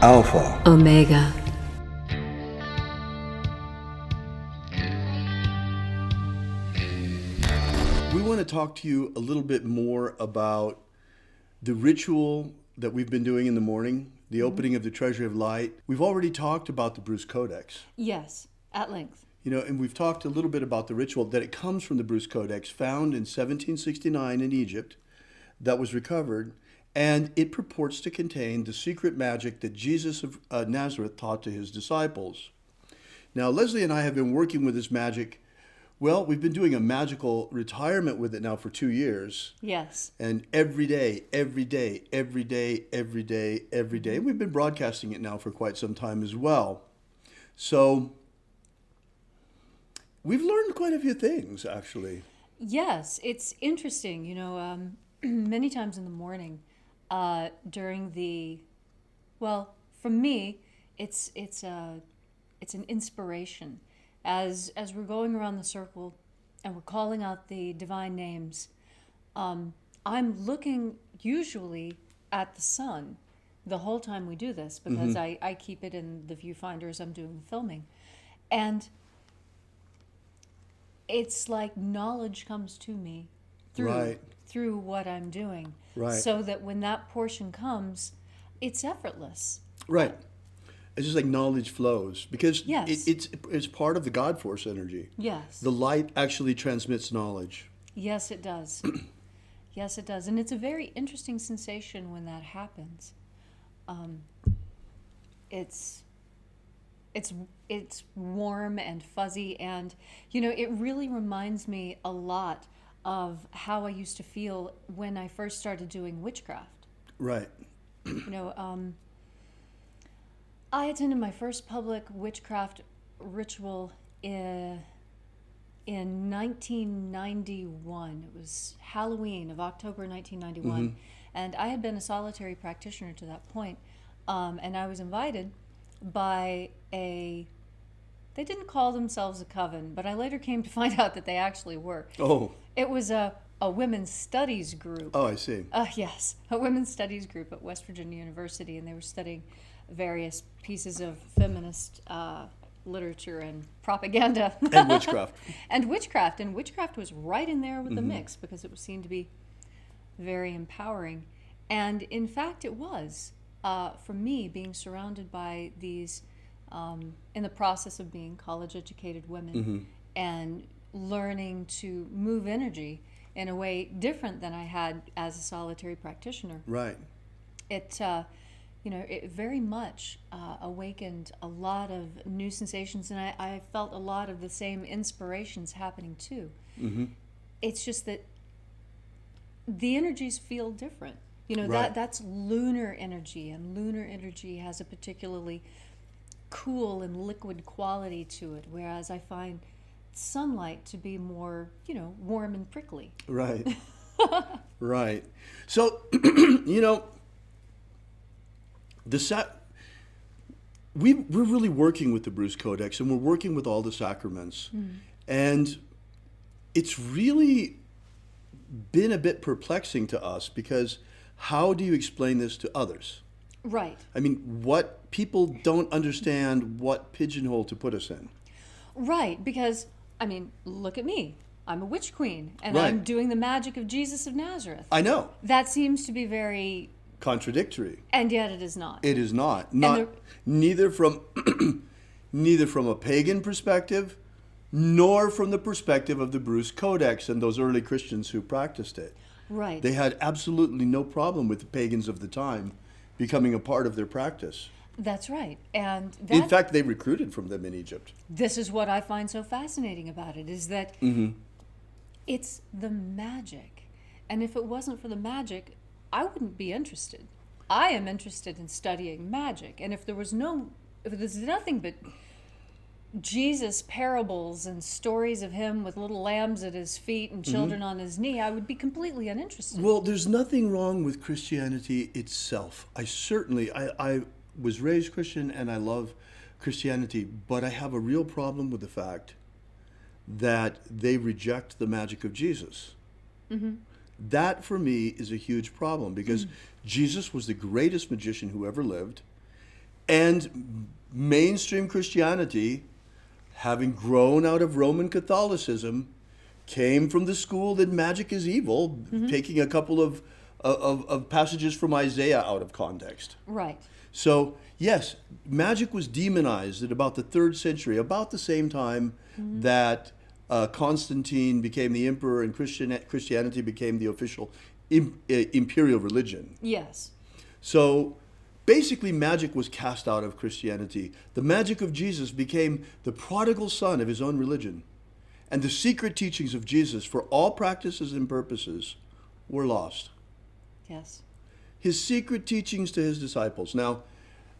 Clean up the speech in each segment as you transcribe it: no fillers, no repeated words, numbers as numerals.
Alpha Omega. We want to talk to you a little bit more about the ritual that we've been doing in the morning, the opening of the Treasury of Light. We've already talked about the Bruce Codex. Yes, at length. You know, and we've talked a little bit about the ritual, that it comes from the Bruce Codex, found in 1769 in Egypt, that was recovered, and it purports to contain the secret magic that Jesus of Nazareth taught to his disciples. Now, Leslie and I have been working with this magic. Well, we've been doing a magical retirement with it now for 2 years. Yes. And every day, we've been broadcasting it now for quite some time as well. So we've learned quite a few things, actually. Yes, it's interesting. You know, many times in the morning, during for me, it's an inspiration. As we're going around the circle and we're calling out the divine names, I'm looking usually at the sun the whole time we do this, because I keep it in the viewfinder as I'm doing the filming. And it's like knowledge comes to me through what I'm doing. Right. So that when that portion comes, it's effortless. Right. It's just like knowledge flows, because Yes. it's part of the God Force energy. Yes. The light actually transmits knowledge. Yes, it does. Yes, it does. And it's a very interesting sensation when that happens. It's warm and fuzzy, and, you know, it really reminds me a lot of how I used to feel when I first started doing witchcraft. Right. You know, I attended my first public witchcraft ritual in 1991. It was Halloween of October 1991. And I had been a solitary practitioner to that point. And I was invited by they didn't call themselves a coven, but I later came to find out that they actually were. Oh. It was a women's studies group. Oh, I see. Yes, a women's studies group at West Virginia University, and they were studying various pieces of feminist literature and propaganda. And witchcraft. And witchcraft was right in there with the mix, because it was seen to be very empowering. And in fact, it was. For me, being surrounded by these, in the process of being college-educated women, and learning to move energy in a way different than I had as a solitary practitioner. Right. It very much awakened a lot of new sensations, and I felt a lot of the same inspirations happening too. It's just that the energies feel different. You know, Right. that's lunar energy, and lunar energy has a particularly cool and liquid quality to it, whereas I find sunlight to be more, warm and prickly. Right. Right. So, you know, we're really working with the Bruce Codex, and we're working with all the sacraments. And it's really been a bit perplexing to us, because how do you explain this to others? Right. I mean, what people don't understand what pigeonhole to put us in. Right, because, I mean, look at me. I'm a witch queen, and Right. I'm doing the magic of Jesus of Nazareth. I know. That seems to be very... Contradictory. And yet it is not. It is not. Neither from a pagan perspective, nor from the perspective of the Bruce Codex and those early Christians who practiced it. Right. They had absolutely no problem with the pagans of the time becoming a part of their practice. That's right. And In fact, they recruited from them in Egypt. this is what I find so fascinating about it, is that it's the magic. And if it wasn't for the magic, I wouldn't be interested. I am interested in studying magic. And if there's nothing but Jesus parables and stories of him with little lambs at his feet and children on his knee, I would be completely uninterested. Well, there's nothing wrong with Christianity itself. I was raised Christian, and I love Christianity, but I have a real problem with the fact that they reject the magic of Jesus. That, for me, is a huge problem, because Jesus was the greatest magician who ever lived, And mainstream Christianity, having grown out of Roman Catholicism, came from the school that magic is evil, taking a couple of passages from Isaiah out of context. Right. So, yes, magic was demonized at about the 3rd century, about the same time that Constantine became the emperor and Christianity became the official imperial religion. Yes. So, basically, magic was cast out of Christianity. The magic of Jesus became the prodigal son of his own religion. And the secret teachings of Jesus, for all practices and purposes, were lost. Yes. His secret teachings to his disciples. Now,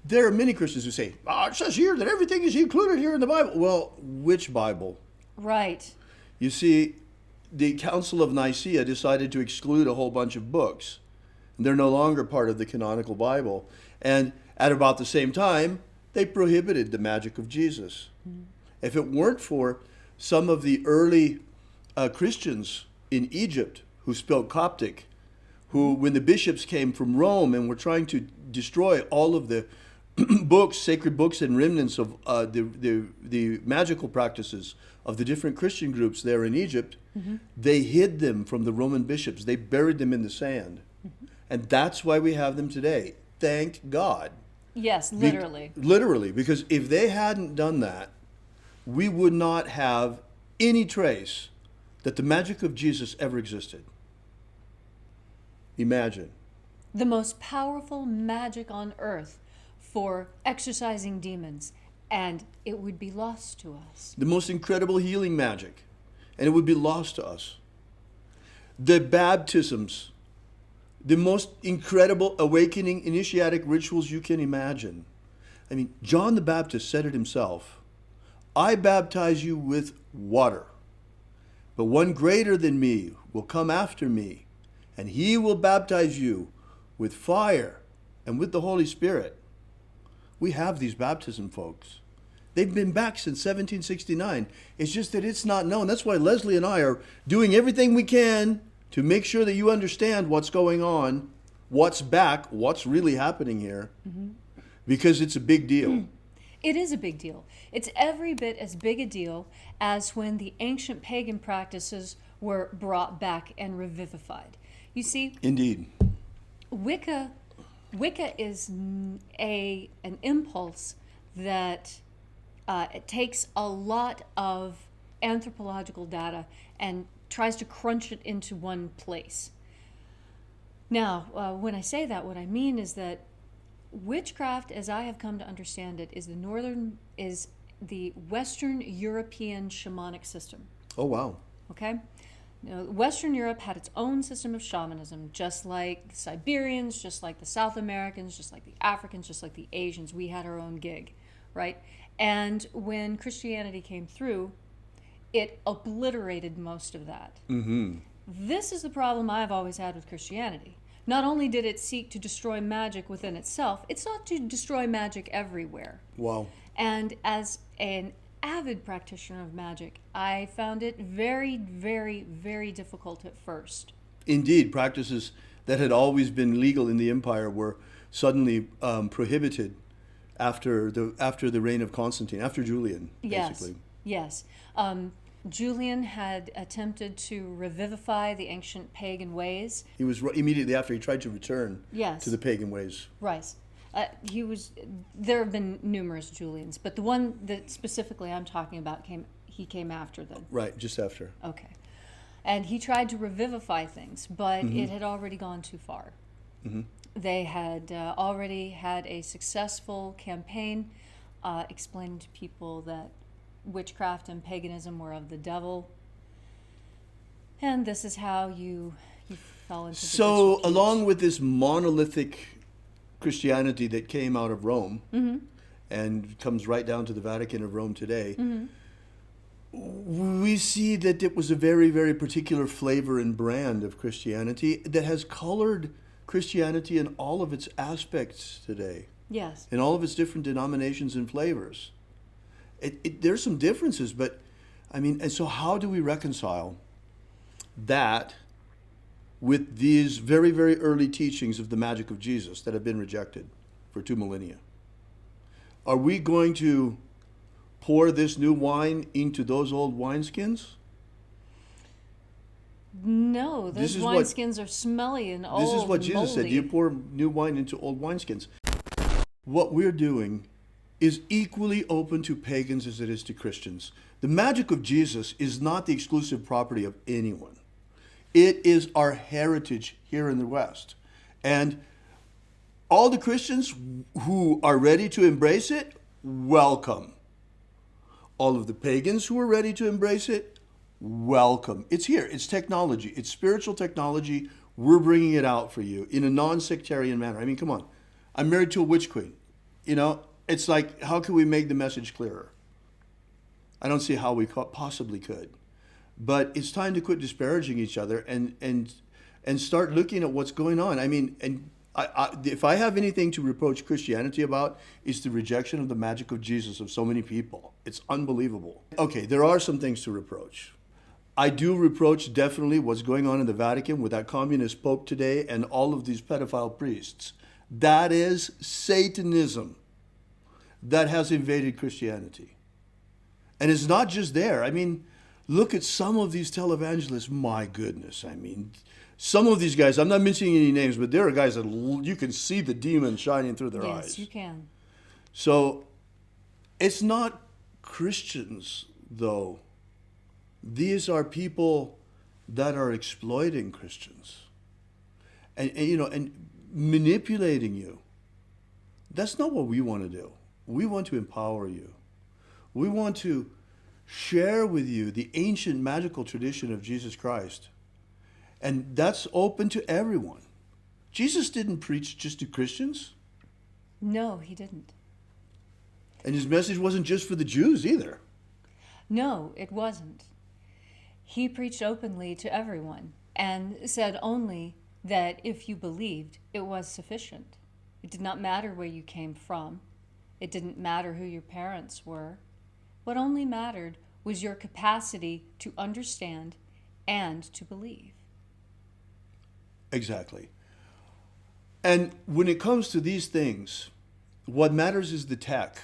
there are many Christians who say, it says here that everything is included here in the Bible. Well, which Bible? Right. You see, the Council of Nicaea decided to exclude a whole bunch of books. They're no longer part of the canonical Bible. And at about the same time, they prohibited the magic of Jesus. If it weren't for some of the early Christians in Egypt who spoke Coptic, who, when the bishops came from Rome and were trying to destroy all of the books, sacred books and remnants of the magical practices of the different Christian groups there in Egypt, they hid them from the Roman bishops. They buried them in the sand. And that's why we have them today. Thank God. Yes, literally. Literally, because if they hadn't done that, we would not have any trace that the magic of Jesus ever existed. Imagine. The most powerful magic on earth for exorcising demons, and it would be lost to us. The most incredible healing magic, and it would be lost to us. The baptisms, the most incredible awakening initiatic rituals you can imagine. I mean, John the Baptist said it himself. I baptize you with water, but one greater than me will come after me, and he will baptize you with fire and with the Holy Spirit. We have these baptism, folks. They've been back since 1769. It's just that it's not known. That's why Leslie and I are doing everything we can to make sure that you understand what's going on, what's back, what's really happening here, because it's a big deal. It is a big deal. It's every bit as big a deal as when the ancient pagan practices were brought back and revivified. You see, Indeed. Wicca is an impulse that it takes a lot of anthropological data and tries to crunch it into one place. Now, when I say that, what I mean is that witchcraft, as I have come to understand it, is the Western European shamanic system. Oh, wow. Okay? Now, Western Europe had its own system of shamanism, just like the Siberians, just like the South Americans, just like the Africans, just like the Asians. We had our own gig, right? And when Christianity came through, it obliterated most of that. This is the problem I've always had with Christianity. Not only did it seek to destroy magic within itself, it sought to destroy magic everywhere. Wow. And as an avid practitioner of magic, I found it very, very, very difficult at first. Indeed, practices that had always been legal in the empire were suddenly prohibited after the reign of Constantine, after Julian, basically. Yes. Julian had attempted to revivify the ancient pagan ways. He was immediately after he tried to return Yes. to the pagan ways. Right. There have been numerous Julians, but the one that specifically I'm talking about came after them. Right, just after. Okay. And he tried to revivify things, but it had already gone too far. They had already had a successful campaign explaining to people that witchcraft and paganism were of the devil. And this is how you fell into the So, disrepute. along with this monolithic Christianity that came out of Rome and comes right down to the Vatican of Rome today, we see that it was a very, very particular flavor and brand of Christianity that has colored Christianity in all of its aspects today, Yes. in all of its different denominations and flavors. There's some differences, but I mean, and so how do we reconcile that with these very, very early teachings of the magic of Jesus that have been rejected for 2 millennia? Are we going to pour this new wine into those old wineskins? No, those wineskins are smelly and old. This is what Jesus said. moldy. You pour new wine into old wineskins. What we're doing is equally open to pagans as it is to Christians. The magic of Jesus is not the exclusive property of anyone. It is our heritage here in the West. And all the Christians who are ready to embrace it, welcome. All of the pagans who are ready to embrace it, welcome. It's here. It's technology. It's spiritual technology. We're bringing it out for you in a non-sectarian manner. I mean, come on. I'm married to a witch queen. You know, it's like, how can we make the message clearer? I don't see how we possibly could. But it's time to quit disparaging each other and start looking at what's going on. I mean, and if I have anything to reproach Christianity about, it's the rejection of the magic of Jesus of so many people. It's unbelievable. Okay, there are some things to reproach. I do reproach definitely what's going on in the Vatican with that communist pope today and all of these pedophile priests. That is Satanism that has invaded Christianity. And it's not just there. I mean, look at some of these televangelists. My goodness, I mean, some of these guys, I'm not mentioning any names, but there are guys that you can see the demon shining through their eyes. Yes, you can. So it's not Christians, though. These are people that are exploiting Christians and manipulating you. That's not what we want to do. We want to empower you. We want to share with you the ancient magical tradition of Jesus Christ. And that's open to everyone. Jesus didn't preach just to Christians. No, he didn't. And his message wasn't just for the Jews either. No, it wasn't. He preached openly to everyone and said only that if you believed, it was sufficient. It did not matter where you came from. It didn't matter who your parents were. What only mattered was your capacity to understand and to believe. Exactly. And when it comes to these things, what matters is the tech.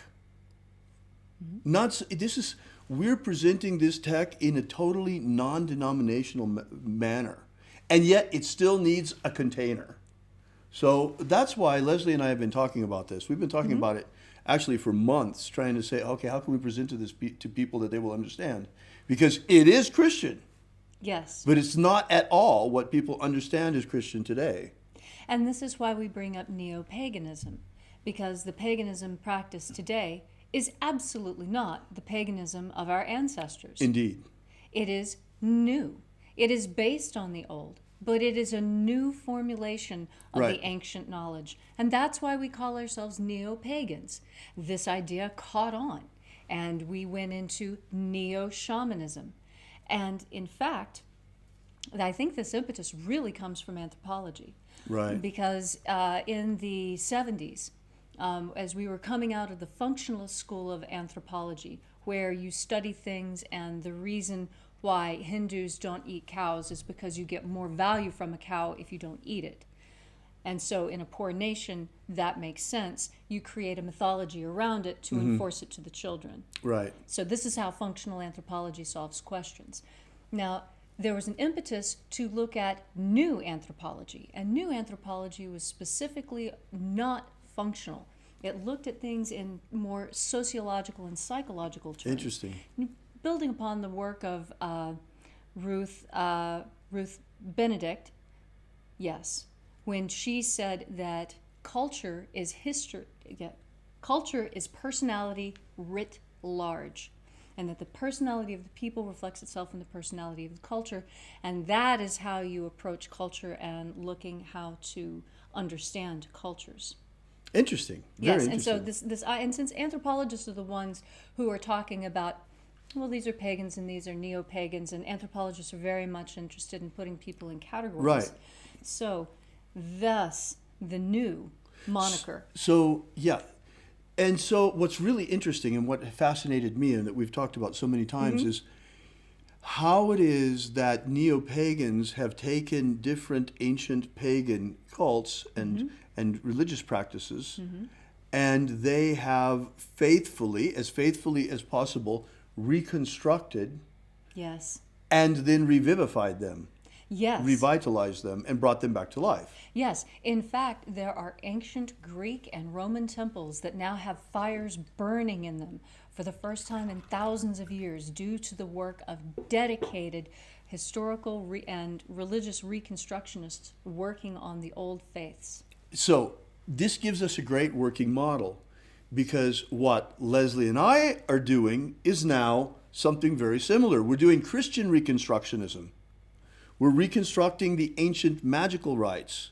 We're presenting this tech in a totally non-denominational manner, and yet it still needs a container. So that's why Leslie and I have been talking about this. We've been talking about it actually for months, trying to say, okay, how can we present to people that they will understand? Because it is Christian. Yes. But it's not at all what people understand as Christian today. And this is why we bring up neo-paganism, because the paganism practiced today is absolutely not the paganism of our ancestors. Indeed. It is new. It is based on the old, but it is a new formulation of Right. the ancient knowledge. And that's why we call ourselves neo-pagans. This idea caught on, and we went into neo-shamanism. And in fact, I think this impetus really comes from anthropology. Right. Because in the 70s, as we were coming out of the functionalist school of anthropology, where you study things and the reason why Hindus don't eat cows is because you get more value from a cow if you don't eat it. And so in a poor nation, that makes sense. You create a mythology around it to enforce it to the children. Right. So this is how functional anthropology solves questions. Now, there was an impetus to look at new anthropology, and new anthropology was specifically not functional. It looked at things in more sociological and psychological terms. Interesting. Building upon the work of Ruth Benedict, yes, when she said that culture is personality writ large, and that the personality of the people reflects itself in the personality of the culture, and that is how you approach culture and looking how to understand cultures. Interesting. Very Yes, and so interesting. and since anthropologists are the ones who are talking about, well, these are pagans and these are neo-pagans, and anthropologists are very much interested in putting people in categories. Right. So, thus the new moniker. So, yeah. And so what's really interesting and what fascinated me and that we've talked about so many times is how it is that neo-pagans have taken different ancient pagan cults and religious practices and they have faithfully as possible, reconstructed Yes. and then revivified them, Yes. revitalized them, and brought them back to life. Yes. In fact, there are ancient Greek and Roman temples that now have fires burning in them for the first time in thousands of years due to the work of dedicated historical and religious reconstructionists working on the old faiths. So this gives us a great working model, because what Leslie and I are doing is now something very similar. We're doing Christian reconstructionism. We're reconstructing the ancient magical rites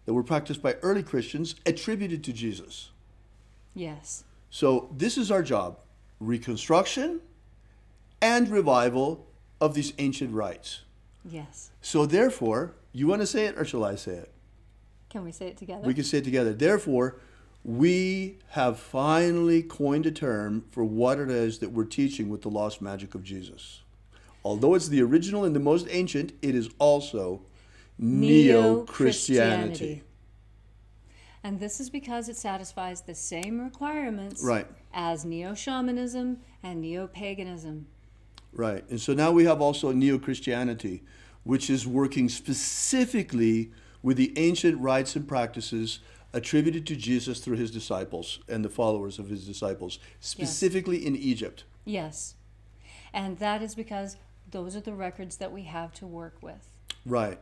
that were practiced by early Christians attributed to Jesus. Yes. So this is our job: reconstruction and revival of these ancient rites. Yes. So therefore, you want to say it or shall I say it? Can we say it together? We can say it together. Therefore, we have finally coined a term for what it is that we're teaching with the lost magic of Jesus. Although it's the original and the most ancient, it is also Neo-Christianity. And this is because it satisfies the same requirements Right. as Neo-Shamanism and Neo-Paganism. Right. And so now we have also Neo-Christianity, which is working specifically with the ancient rites and practices attributed to Jesus through his disciples and the followers of his disciples, specifically in Egypt. Yes. And that is because those are the records that we have to work with. Right.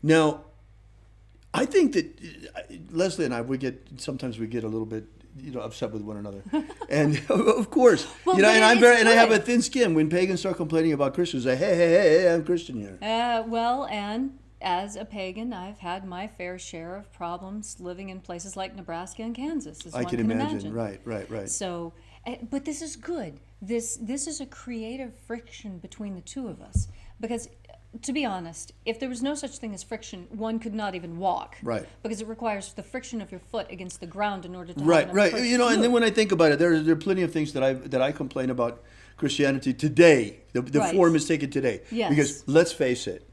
Now, I think that Leslie and I, sometimes we get a little bit, upset with one another. And of course, Well, and but I have good. a thin skin when pagans start complaining about Christians. I say, hey, I'm Christian here. Well, and as a pagan, I've had my fair share of problems living in places like Nebraska and Kansas, as I one can can imagine. imagine. Right. So, but this is good. This is a creative friction between the two of us. Because, to be honest, if there was no such thing as friction, one could not even walk. Right. Because it requires the friction of your foot against the ground in order to Right. have an approach to And then move. when I think about it, there are plenty of things that I complain about Christianity today. The Right. form is taken today. Yes. Because let's face it,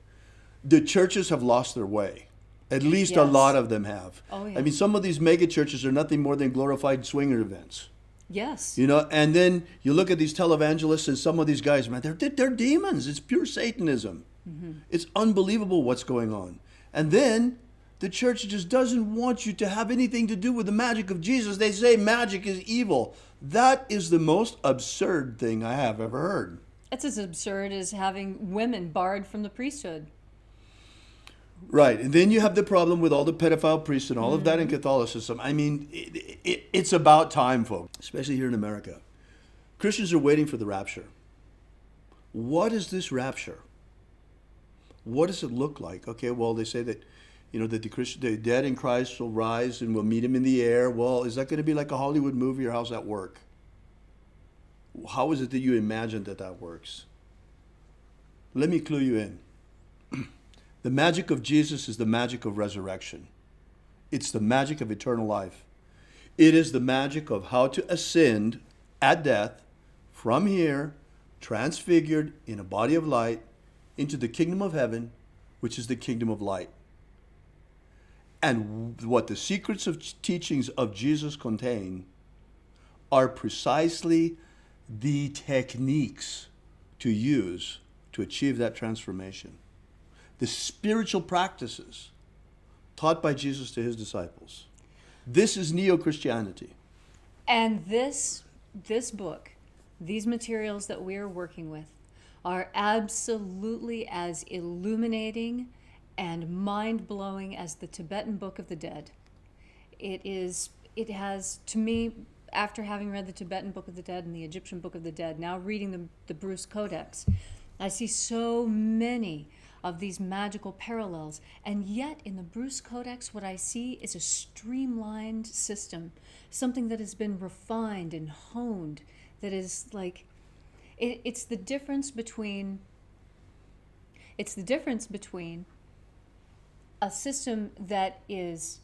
the churches have lost their way. At least a Yes. lot of them have. Oh, yeah. I mean, some of these mega churches are nothing more than glorified swinger events. Yes. And then you look at these televangelists and some of these guys, man, they're demons. It's pure Satanism. Mm-hmm. It's unbelievable what's going on. And then the church just doesn't want you to have anything to do with the magic of Jesus. They say magic is evil. That is the most absurd thing I have ever heard. It's as absurd as having women barred from the priesthood. Right. And then you have the problem with all the pedophile priests and all of that in Catholicism. I mean, it's about time, folks, especially here in America. Christians are waiting for the rapture. What is this rapture? What does it look like? Okay, well, they say that, that the dead in Christ will rise and we'll meet him in the air. Well, is that going to be like a Hollywood movie, or how's that work? How is it that you imagine that works? Let me clue you in. The magic of Jesus is the magic of resurrection. It's the magic of eternal life. It is the magic of how to ascend at death from here, transfigured in a body of light, into the kingdom of heaven, which is the kingdom of light. And what the secrets of teachings of Jesus contain are precisely the techniques to use to achieve that transformation. The spiritual practices taught by Jesus to his disciples. This is Neo-Christianity. And this book, these materials that we're working with, are absolutely as illuminating and mind-blowing as the Tibetan Book of the Dead. It has, to me, after having read the Tibetan Book of the Dead and the Egyptian Book of the Dead, now reading the Bruce Codex, I see so many of these magical parallels. And yet, in the Bruce Codex, what I see is a streamlined system, something that has been refined and honed, that is like, it's the difference between a system that is,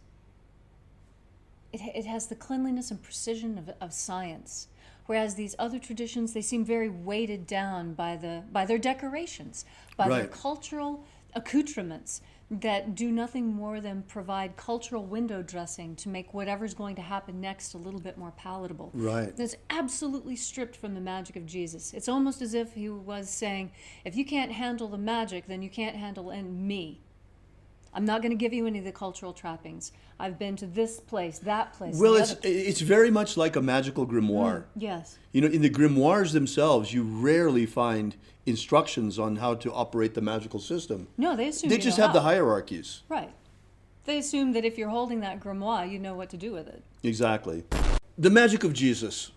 it has the cleanliness and precision of science, whereas these other traditions, they seem very weighted down by their decorations, by their Right. cultural accoutrements. that do nothing more than provide cultural window dressing to make whatever's going to happen next a little bit more palatable. Right. That's absolutely stripped from the magic of Jesus. It's almost as if he was saying, if you can't handle the magic, then you can't handle me. I'm not going to give you any of the cultural trappings. I've been to this place, that place. Well, the other it's very much like a magical grimoire. Yes. You know, in the grimoires themselves, you rarely find instructions on how to operate the magical system. No, they assume They you just know have the how. hierarchies. Right. They assume that if you're holding that grimoire, you know what to do with it. Exactly. The magic of Jesus.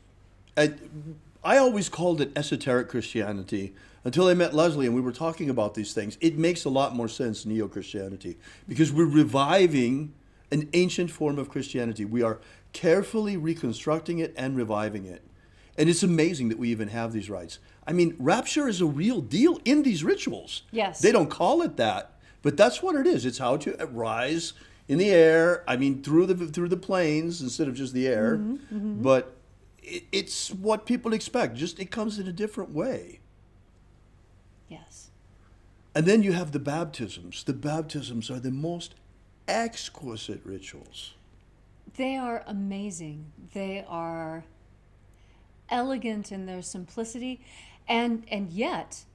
I always called it esoteric Christianity until I met Leslie and we were talking about these things. It makes a lot more sense, neo-Christianity, because we're reviving an ancient form of Christianity. We are carefully reconstructing it and reviving it. And it's amazing that we even have these rites. I mean, rapture is a real deal in these rituals. Yes. They don't call it that, but that's what it is. It's how to rise in the air, I mean, through the planes instead of just the air. But it's what people expect, just it comes in a different way. Yes. And then you have the baptisms. The baptisms are the most exquisite rituals. They are amazing. They are elegant in their simplicity, and yet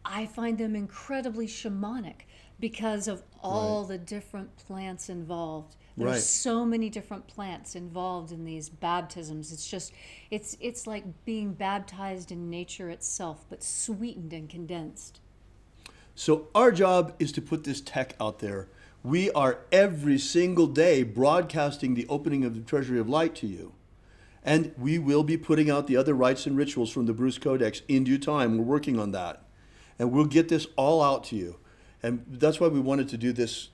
I find them incredibly shamanic because of all the different plants involved. There's Right. so many different plants involved in these baptisms. It's just it's like being baptized in nature itself, but sweetened and condensed. So our job is to put this tech out there. We are every single day broadcasting the opening of the Treasury of Light to you. And we will be putting out the other rites and rituals from the Bruce Codex in due time. We're working on that. And we'll get this all out to you. And that's why we wanted to do this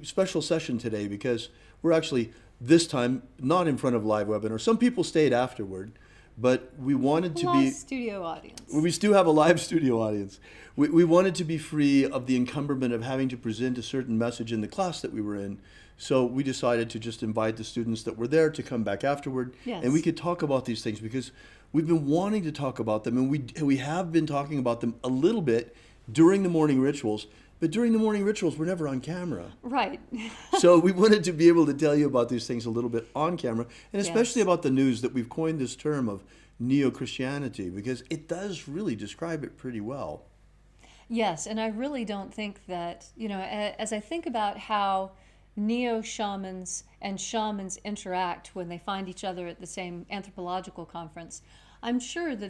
special session today, because we're actually this time not in front of live webinar. Some people stayed afterward, but we wanted to be... Live studio audience. We still have a live studio audience. We wanted to be free of the encumberment of having to present a certain message in the class that we were in. So we decided to just invite the students that were there to come back afterward. Yes. And we could talk about these things because we've been wanting to talk about them, and we have been talking about them a little bit during the morning rituals. But during the morning rituals, we're never on camera. Right. So we wanted to be able to tell you about these things a little bit on camera, and especially Yes. about the news that we've coined this term of neo-Christianity, because it does really describe it pretty well. Yes, and I really don't think that, as I think about how neo-shamans and shamans interact when they find each other at the same anthropological conference, I'm sure that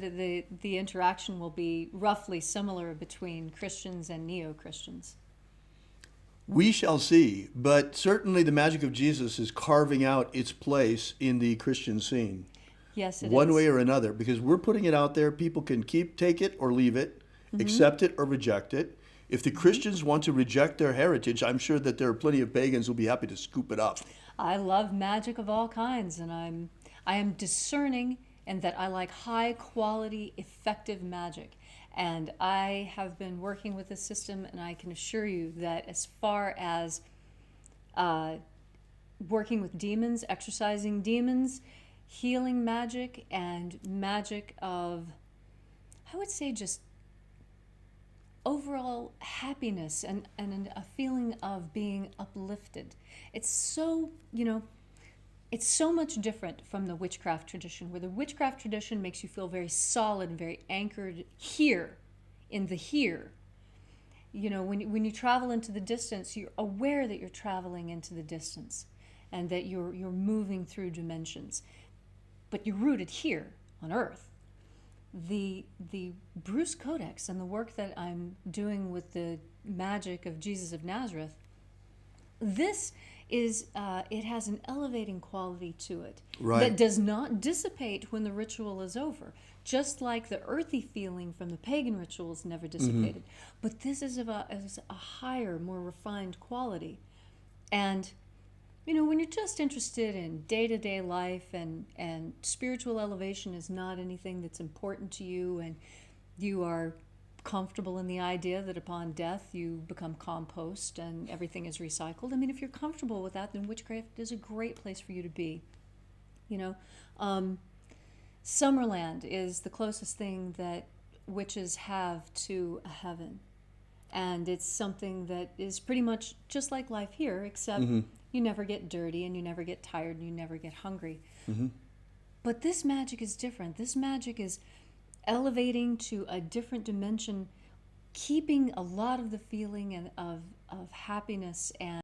the interaction will be roughly similar between Christians and neo-Christians. We shall see, but certainly the magic of Jesus is carving out its place in the Christian scene. Yes, it is. One way or another, because we're putting it out there. People can take it or leave it, accept it or reject it. If the Christians want to reject their heritage, I'm sure that there are plenty of pagans who'll be happy to scoop it up. I love magic of all kinds, and I am discerning in that I like high quality, effective magic. And I have been working with this system, and I can assure you that as far as working with demons, exorcising demons, healing magic, and magic of, I would say, just overall happiness and a feeling of being uplifted. It's so, it's so much different from the witchcraft tradition, where the witchcraft tradition makes you feel very solid and very anchored here, in the here. When you travel into the distance, you're aware that you're traveling into the distance and that you're moving through dimensions. But you're rooted here on Earth. The Bruce Codex and the work that I'm doing with the magic of Jesus of Nazareth, this is, it has an elevating quality to it that does not dissipate when the ritual is over. Just like the earthy feeling from the pagan rituals never dissipated. But this is a higher, more refined quality. And, when you're just interested in day-to-day life and spiritual elevation is not anything that's important to you, and you are comfortable in the idea that upon death you become compost and everything is recycled. I mean, if you're comfortable with that, then witchcraft is a great place for you to be. Summerland is the closest thing that witches have to a heaven. And it's something that is pretty much just like life here, except you never get dirty and you never get tired and you never get hungry. But this magic is different. This magic is elevating to a different dimension, keeping a lot of the feeling of happiness and